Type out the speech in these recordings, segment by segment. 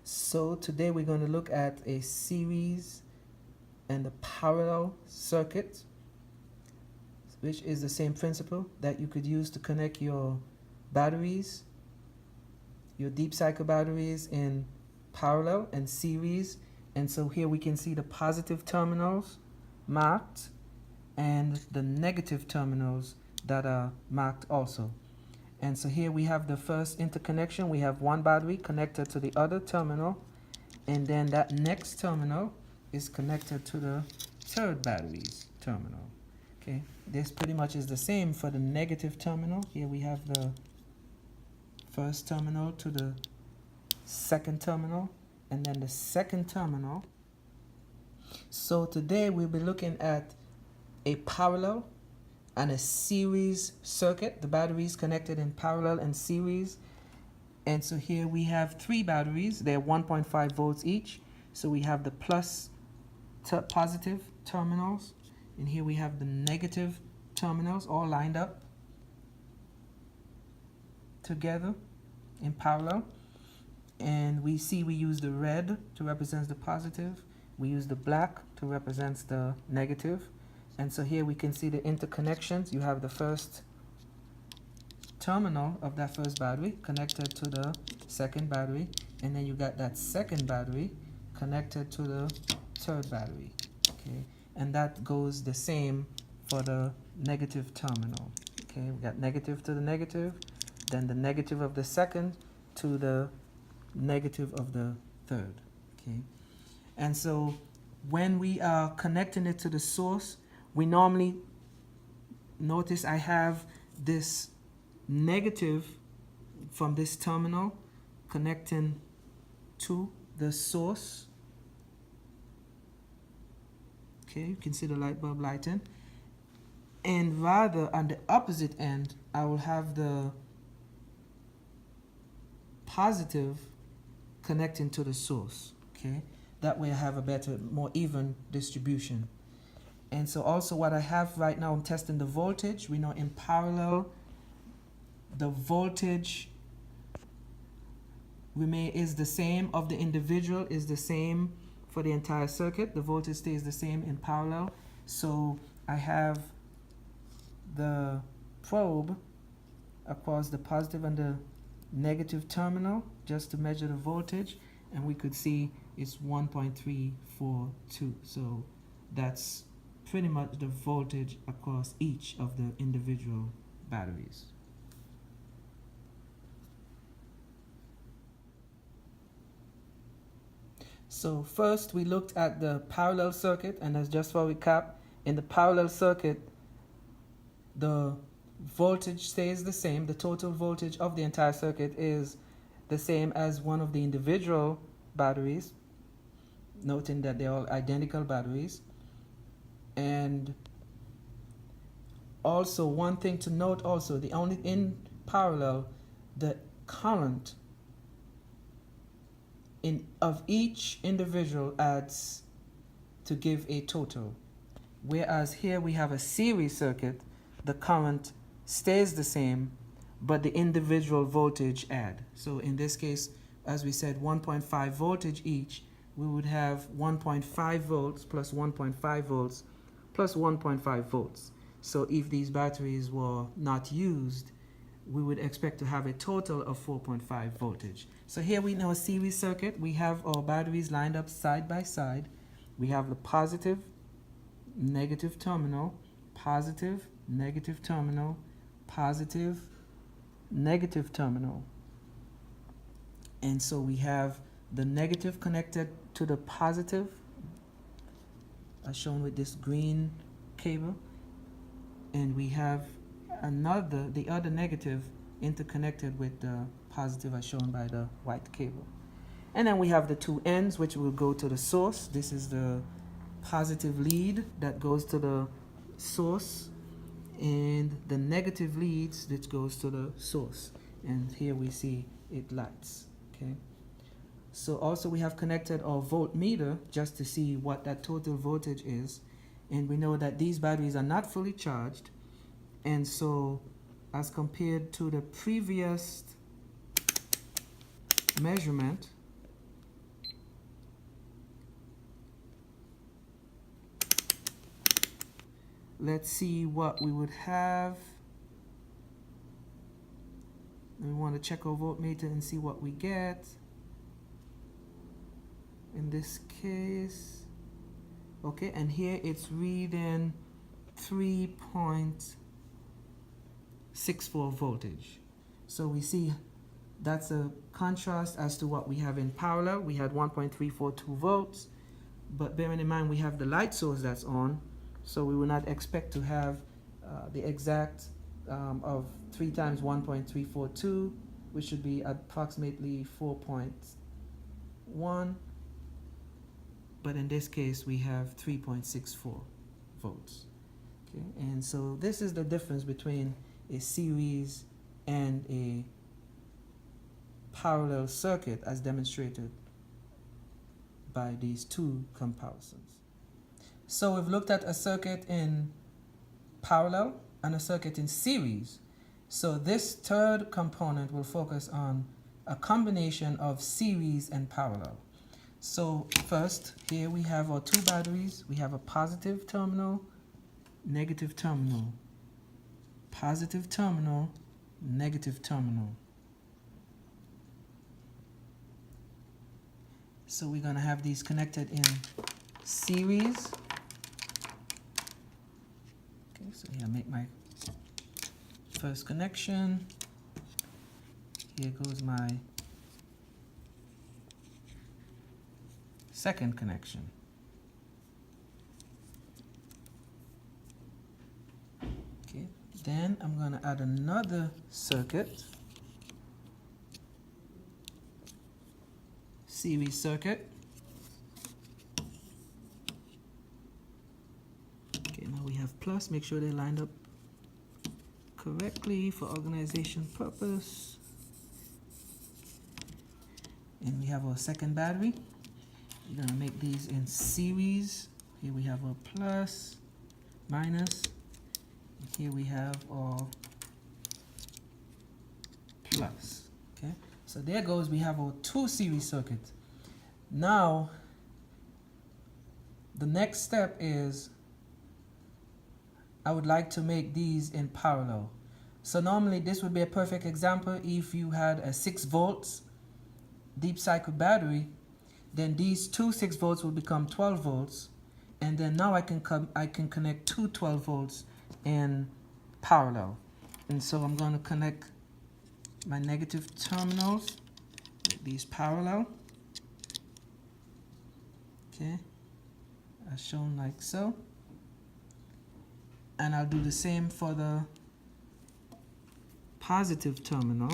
So today we're going to look at a series and a parallel circuit, which is the same principle that you could use to connect your batteries, your deep cycle batteries, in parallel and series. And so here we can see the positive terminals marked and the negative terminals that are marked also. And so here we have the first interconnection. We have one battery connected to the other terminal, and then that next terminal is connected to the third battery's terminal. Okay, this pretty much is the same for the negative terminal. Here we have the first terminal to the second terminal, and then the second terminal. So today we'll be looking at a parallel and a series circuit, the batteries connected in parallel and series. And so here we have three batteries. They're 1.5 volts each. So we have the positive terminals, and here we have the negative terminals all lined up together in parallel. And we see we use the red to represent the positive. We use the black to represent the negative. And so here we can see the interconnections. You have the first terminal of that first battery connected to the second battery, and then you got that second battery connected to the third battery. Okay, and that goes the same for the negative terminal. Okay, we got negative to the negative, then the negative of the second to the negative of the third. Okay, and so when we are connecting it to the source, we normally notice I have this negative from this terminal connecting to the source. Okay, you can see the light bulb lighting. And rather on the opposite end, I will have the positive connecting to the source. Okay, that way I have a better, more even distribution. And so also what I have right now, I'm testing the voltage. We know in parallel, the voltage is the same of the individual, is the same for the entire circuit. The voltage stays the same in parallel. So I have the probe across the positive and the negative terminal just to measure the voltage, and we could see it's 1.342. So that's pretty much the voltage across each of the individual batteries. So first we looked at the parallel circuit, and that's just for recap. In the parallel circuit, the voltage stays the same. The total voltage of the entire circuit is the same as one of the individual batteries, noting that they're all identical batteries. And also one thing to note also, the only in parallel, the current of each individual adds to give a total. Whereas here we have a series circuit, the current stays the same, but the individual voltage add. So in this case, as we said, 1.5 voltage each, we would have 1.5 volts plus 1.5 volts plus 1.5 volts. So if these batteries were not used, we would expect to have a total of 4.5 voltage. So here we know a series circuit. We have our batteries lined up side by side. We have the positive, negative terminal, positive, negative terminal, positive, negative terminal. And so we have the negative connected to the positive, as shown with this green cable, and we have the other negative interconnected with the positive, as shown by the white cable. And then we have the two ends, which will go to the source. This is the positive lead that goes to the source, and the negative leads that goes to the source. And here we see it lights. Okay. So also we have connected our voltmeter just to see what that total voltage is. And we know that these batteries are not fully charged. And so as compared to the previous measurement, let's see what we would have. We want to check our voltmeter and see what we get. In this case, okay, and here it's reading 3.64 voltage. So we see that's a contrast as to what we have in parallel. We had 1.342 volts, but bearing in mind we have the light source that's on, so we will not expect to have the exact of 3 times 1.342, which should be approximately 4.1, but in this case we have 3.64 volts. Okay, and so this is the difference between a series and a parallel circuit as demonstrated by these two comparisons. So we've looked at a circuit in parallel and a circuit in series. So this third component will focus on a combination of series and parallel. So first, here we have our two batteries. We have a positive terminal, negative terminal, positive terminal, negative terminal. So we're going to have these connected in series. Okay, so here I make my first connection. Here goes my second connection. Okay, then I'm going to add another circuit. Series circuit. Okay, now we have plus. Make sure they're lined up correctly for organization purpose. And we have our second battery. We're going to make these in series. Here we have our plus, minus. And here we have our plus. Okay. So there goes, we have our two series circuits. Now, the next step is I would like to make these in parallel. So normally this would be a perfect example if you had a 6 volts deep cycle battery, then these two 6 volts will become 12 volts. And then now I can connect two 12 volts in parallel. And so I'm going to connect my negative terminals, make these parallel, okay, as shown like so. And I'll do the same for the positive terminal,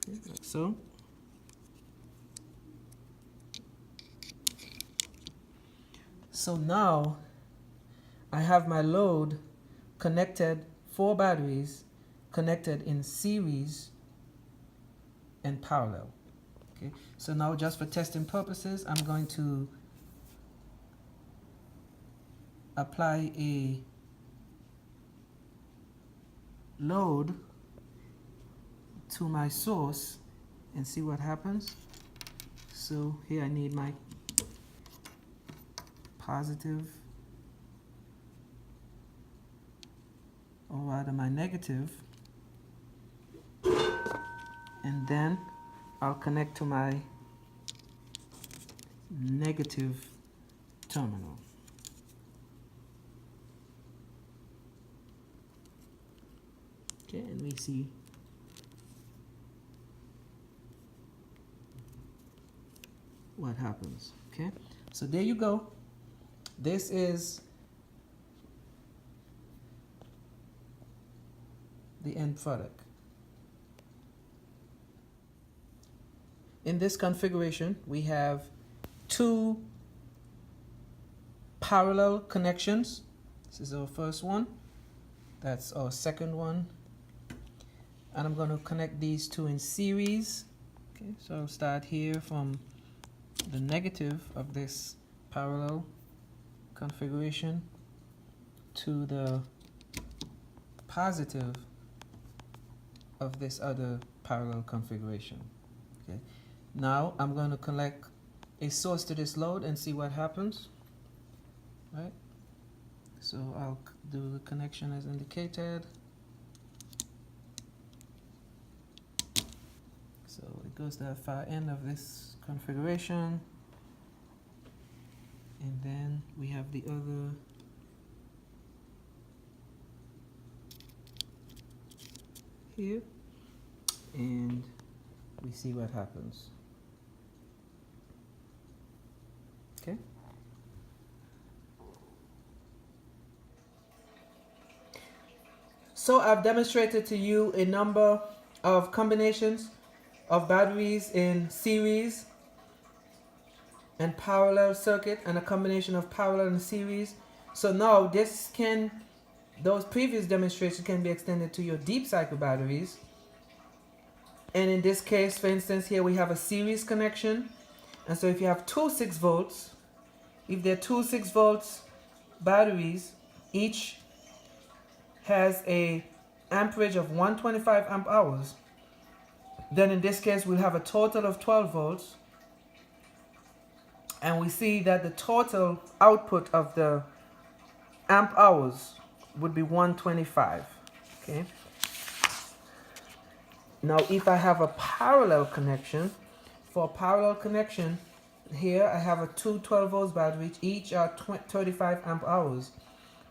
okay, like so. So now I have my load connected, 4 batteries connected in series and parallel. Okay, so now just for testing purposes, I'm going to apply a load to my source and see what happens. So here I need my positive, or rather my negative, and then I'll connect to my negative terminal. Okay, and we see what happens. Okay, so there you go. This is the end product. In this configuration, we have 2 parallel connections. This is our first one. That's our second one. And I'm going to connect these 2 in series. Okay, so I'll start here from the negative of this parallel configuration to the positive of this other parallel configuration. Okay. Now I'm going to connect a source to this load and see what happens. Right? So I'll do the connection as indicated. So it goes to the far end of this configuration, and then we have the other here, and we see what happens. Okay. So I've demonstrated to you a number of combinations of batteries in series and parallel circuit, and a combination of parallel and series. So now those previous demonstrations can be extended to your deep cycle batteries. And in this case, for instance, here we have a series connection. And so if you have two 6 volts, if they're two 6 volts batteries, each has a amperage of 125 amp hours, then in this case we'll have a total of 12 volts. And we see that the total output of the amp hours would be 125. Okay. Now if I have a parallel connection, for a parallel connection, here I have a two 12 volts batteries, each are 35 amp hours.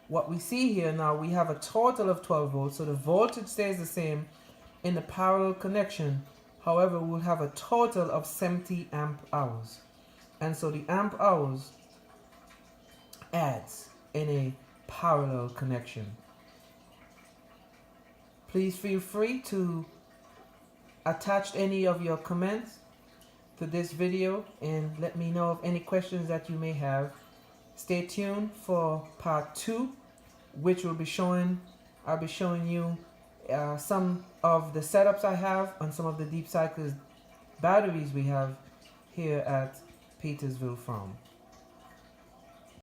What we see here now, we have a total of 12 volts, so the voltage stays the same in the parallel connection. However, we'll have a total of 70 amp hours. And so the amp hours adds in a parallel connection. Please feel free to attach any of your comments to this video and let me know of any questions that you may have. Stay tuned for part 2, which will be I'll be showing you some of the setups I have on some of the deep cycle batteries we have here at Petersville Farm.